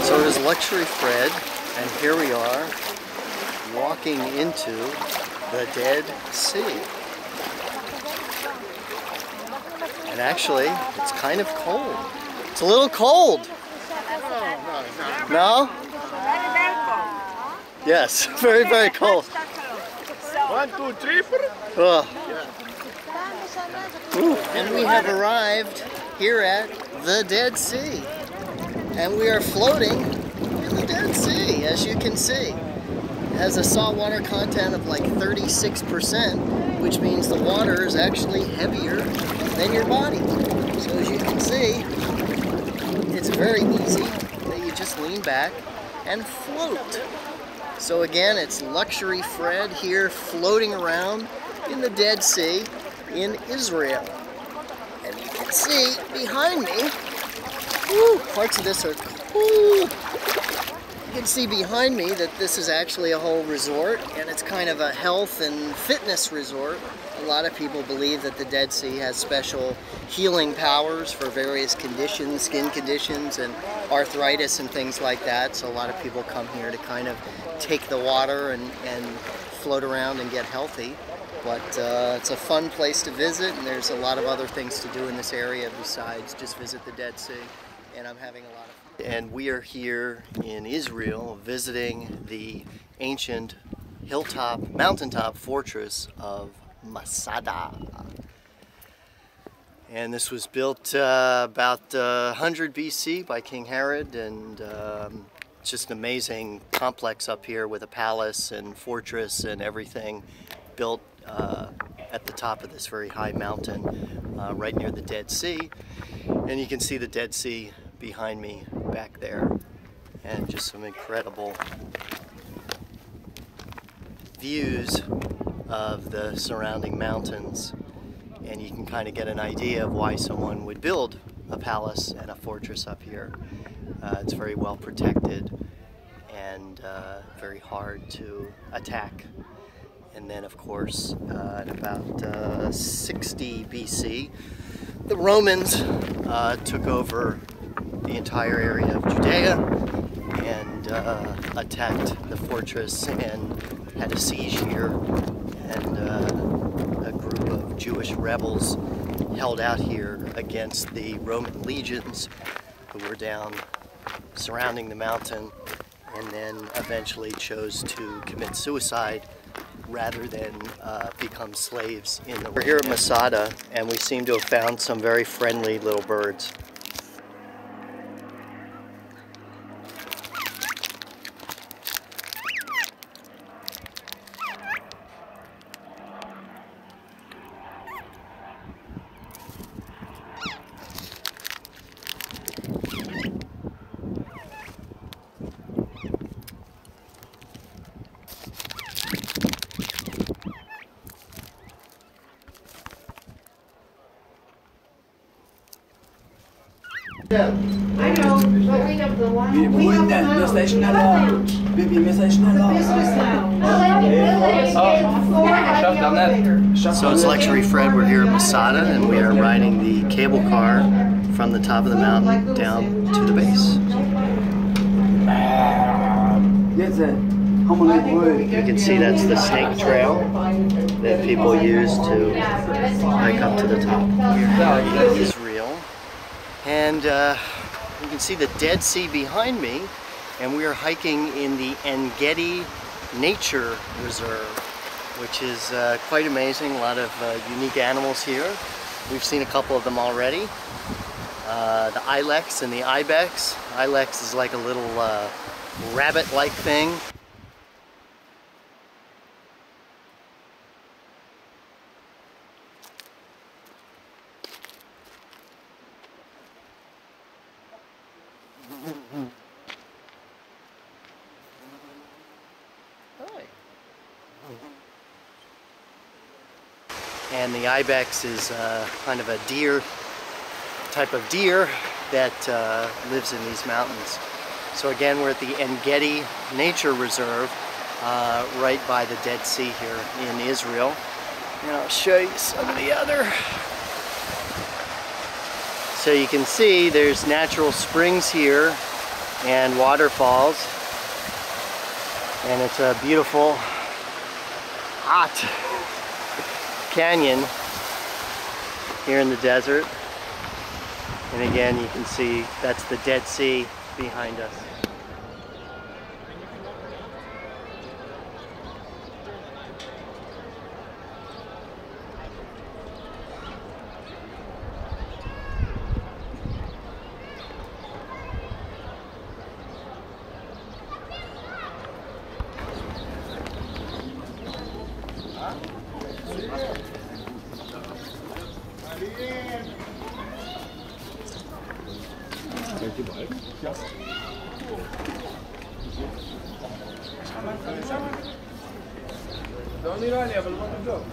So it is Luxury Fred, and here we are walking into the Dead Sea. And actually, it's kind of cold. It's a little cold. No? Yes, very, very cold. 1, 2, 3. Oh. And we have arrived here at the Dead Sea. And we are floating in the Dead Sea, as you can see. It has a saltwater content of like 36%, which means the water is actually heavier than your body. So as you can see, it's very easy that you just lean back and float. So again, it's Luxury Fred here floating around in the Dead Sea in Israel. And you can see behind me, woo, parts of this are cool. You can see behind me that this is actually a whole resort, and it's kind of a health and fitness resort. A lot of people believe that the Dead Sea has special healing powers for various conditions, skin conditions and arthritis and things like that. So a lot of people come here to kind of take the water and float around and get healthy. But it's a fun place to visit, and there's a lot of other things to do in this area besides just visit the Dead Sea. And I'm having a lot of fun. And we are here in Israel visiting the ancient hilltop, mountaintop fortress of Masada. And this was built about 100 BC by King Herod, and it's just an amazing complex up here with a palace and fortress and everything built at the top of this very high mountain right near the Dead Sea. And you can see the Dead Sea behind me back there, and just some incredible views of the surrounding mountains, and you can kind of get an idea of why someone would build a palace and a fortress up here. It's very well protected and very hard to attack. And then of course in about 60 BC the Romans took over the entire area of Judea and attacked the fortress and had a siege here, and a group of Jewish rebels held out here against the Roman legions who were down surrounding the mountain, and then eventually chose to commit suicide rather than become slaves in the... We're here at Masada, and we seem to have found some very friendly little birds. I know, but we have the one. We have the lounge. Baby, wir sind schneller. Business lounge. So it's Luxury Fred. We're here at Masada, and we are riding the cable car from the top of the mountain down to the base. You can see that's the snake trail that people use to hike up to the top. Israel. And you can see the Dead Sea behind me, and we are hiking in the En Gedi Nature Reserve, which is quite amazing. A lot of unique animals here. We've seen a couple of them already. The ilex and the ibex. Ilex is like a little rabbit-like thing. Hi. And the ibex is kind of a deer, type of deer that lives in these mountains. So again, we're at the En Gedi Nature Reserve, right by the Dead Sea here in Israel. And I'll show you some of the other. So you can see there's natural springs here and waterfalls. And it's a beautiful, hot canyon here in the desert. And again, you can see that's the Dead Sea behind us. לא נראה לי, אבל בוא נבדוק.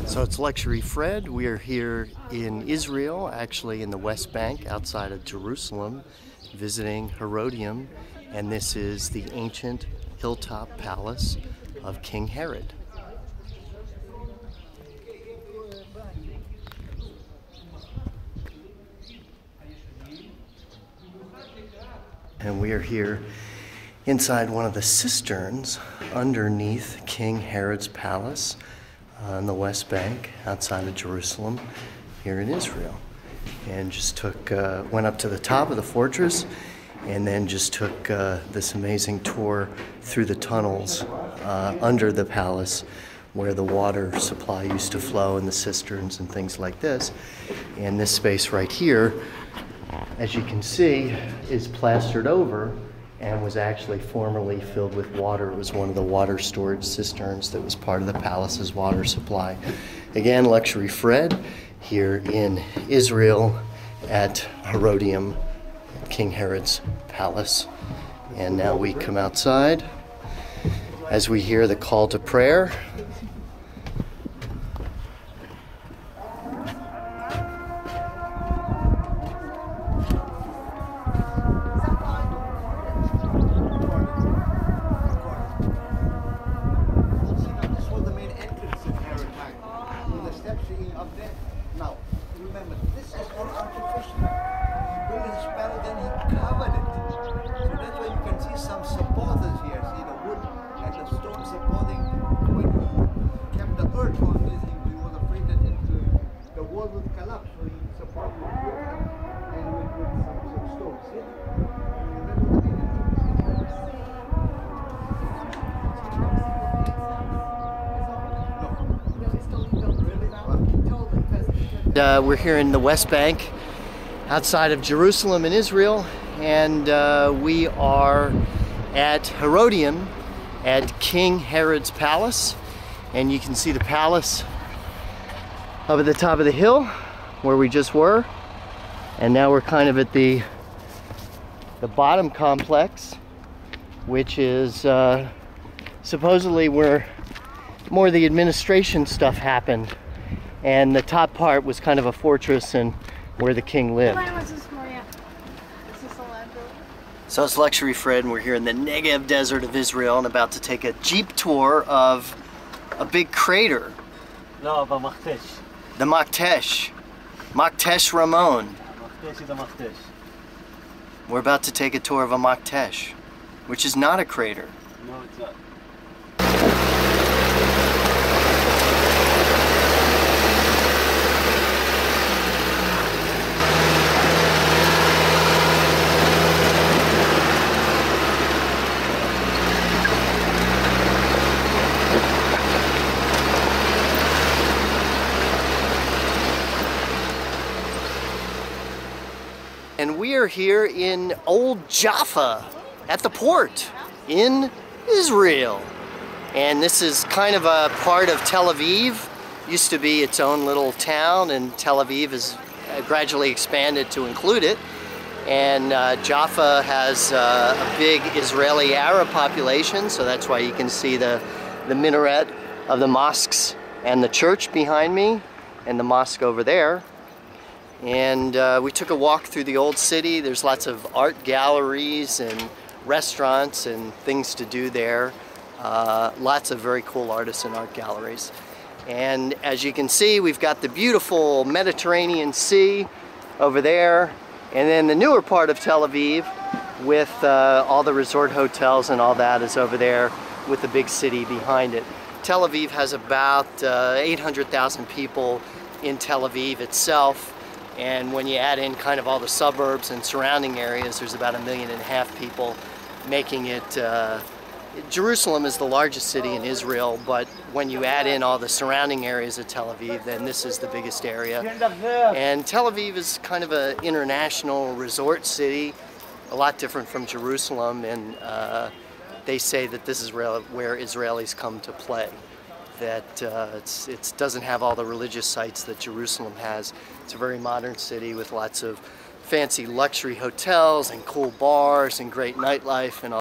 So it's Luxury Fred. We are here in Israel, actually in the West Bank outside of Jerusalem, visiting Herodium, and this is the ancient hilltop palace of King Herod. And we are here inside one of the cisterns underneath King Herod's palace on the West Bank outside of Jerusalem here in Israel. And just went up to the top of the fortress and then just took this amazing tour through the tunnels under the palace where the water supply used to flow in the cisterns and things like this. And this space right here, as you can see, is plastered over and was actually formerly filled with water. It was one of the water storage cisterns that was part of the palace's water supply. Again, Luxury Fred here in Israel at Herodium, King Herod's palace. And now we come outside as we hear the call to prayer. We're here in the West Bank outside of Jerusalem in Israel, and we are at Herodium at King Herod's palace. And you can see the palace up at the top of the hill where we just were, and now we're kind of at the bottom complex, which is supposedly where more of the administration stuff happened. And the top part was kind of a fortress and where the king lived. So it's Luxury Fred, and we're here in the Negev Desert of Israel and about to take a jeep tour of a big crater. No, but Makhtesh. The Maktesh. Makhtesh Ramon. Makhtesh is a Makhtesh. We're about to take a tour of a Maktesh, which is not a crater. No, it's not. we are here in Old Jaffa at the port in Israel. And this is kind of a part of Tel Aviv. Used to be its own little town, and Tel Aviv has gradually expanded to include it. And Jaffa has a big Israeli Arab population, so that's why you can see the minaret of the mosques and the church behind me, and the mosque over there. And we took a walk through the old city. There's lots of art galleries and restaurants and things to do there. Lots of very cool artists and art galleries. And as you can see, we've got the beautiful Mediterranean Sea over there, and then the newer part of Tel Aviv with all the resort hotels and all that is over there with the big city behind it. Tel Aviv has about 800,000 people in Tel Aviv itself, and when you add in kind of all the suburbs and surrounding areas, there's about 1.5 million people, making it Jerusalem is the largest city in Israel, but when you add in all the surrounding areas of Tel Aviv, then this is the biggest area. And Tel Aviv is kind of an international resort city, a lot different from Jerusalem, and they say that this is where Israelis come to play. That it doesn't have all the religious sites that Jerusalem has. It's a very modern city with lots of fancy luxury hotels and cool bars and great nightlife and all.